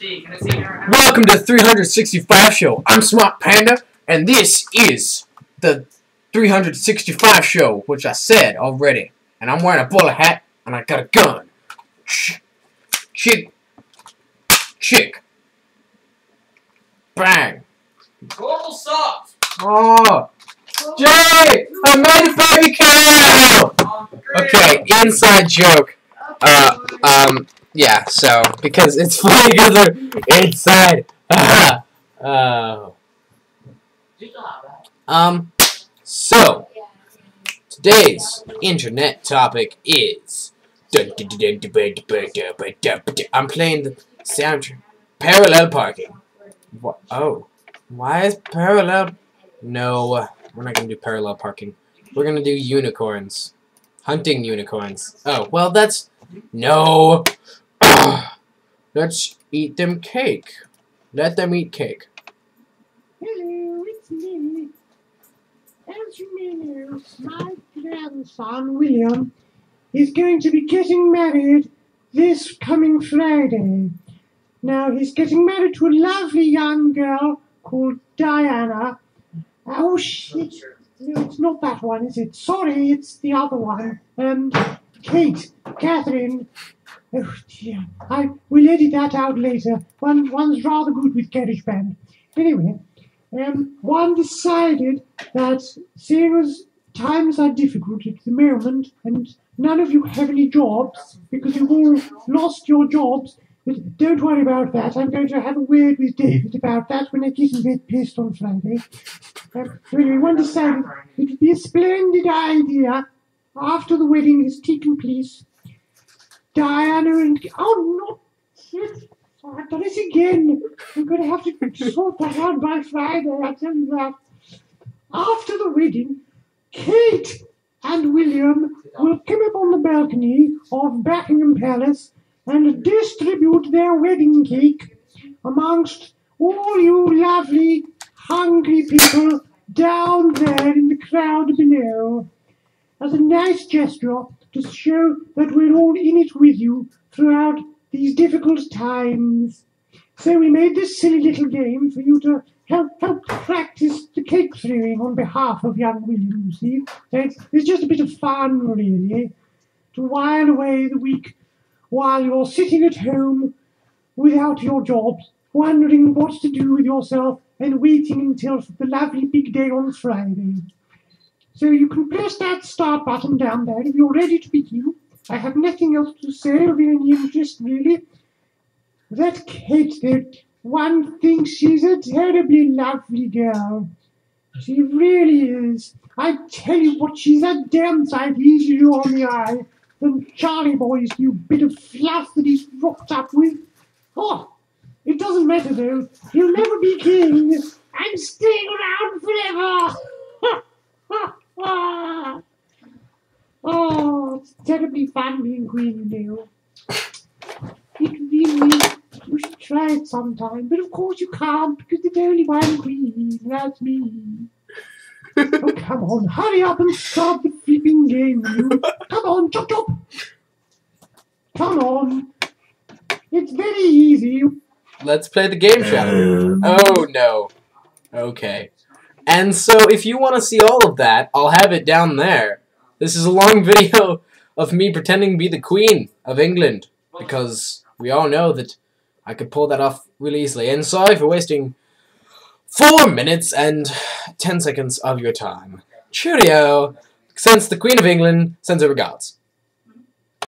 Welcome to 365 Show. I'm Smart Panda, and this is the 365 Show, which I said already. And I'm wearing a bowler hat, and I got a gun. Chick. Bang. Global soft. Oh. Jay! I made a baby cow! Okay, inside joke. Yeah, so, because it's funny because they're inside. So, today's internet topic is I'm playing the soundtrack. Parallel parking. What? Oh. Why is parallel? No, we're not gonna do parallel parking. We're gonna do unicorns. Hunting unicorns. Oh, well, that's... No! Let's eat them cake. Let them eat cake. Hello, it's me. As you know, my grandson, William, is going to be getting married this coming Friday. Now, he's getting married to a lovely young girl called Diana. Oh, shit. No, it's not that one, is it? Sorry, it's the other one. Kate, Catherine. Oh, dear. We'll edit that out later. One's rather good with GarageBand. Anyway, one decided that seeing as times are difficult at the moment and none of you have any jobs because you've all lost your jobs, but don't worry about that. I'm going to have a word with David about that when I get him get pissed on Friday. Anyway, one decided it would be a splendid idea after the wedding has taken place. Diana and... Oh, not... Shit. I've done it again. I'm going to have to sort that out by Friday, I tell you that. After the wedding, Kate and William will come up on the balcony of Buckingham Palace and distribute their wedding cake amongst all you lovely, hungry people down there in the crowd below, as a nice gesture to show that we're all in it with you throughout these difficult times. So we made this silly little game for you to help practice the cake throwing on behalf of young William, you see. So it's just a bit of fun, really, to while away the week while you're sitting at home without your jobs, wondering what to do with yourself and waiting until the lovely big day on Friday. So you can press that start button down there if you're ready to begin. I have nothing else to say of any interest, really. That Kate, though, one thinks she's a terribly lovely girl. She really is. I tell you what, she's a damn sight easier on the eye than Charlie Boy's new bit of fluff that he's rocked up with. Oh, it doesn't matter, though. He'll never be king. I'm staying around forever. Oh, it's terribly fun being queen, you know. It really, you should try it sometime. But of course you can't, because there's only one queen, that's me. Oh, come on, hurry up and start the flipping game, you. Come on, chop chop. Come on. It's very easy. Let's play the game, shall we? Oh, no. Okay. And so, if you want to see all of that, I'll have it down there. This is a long video of me pretending to be the Queen of England, because we all know that I could pull that off really easily. And sorry for wasting 4 minutes and 10 seconds of your time. Cheerio! Since the Queen of England sends her regards.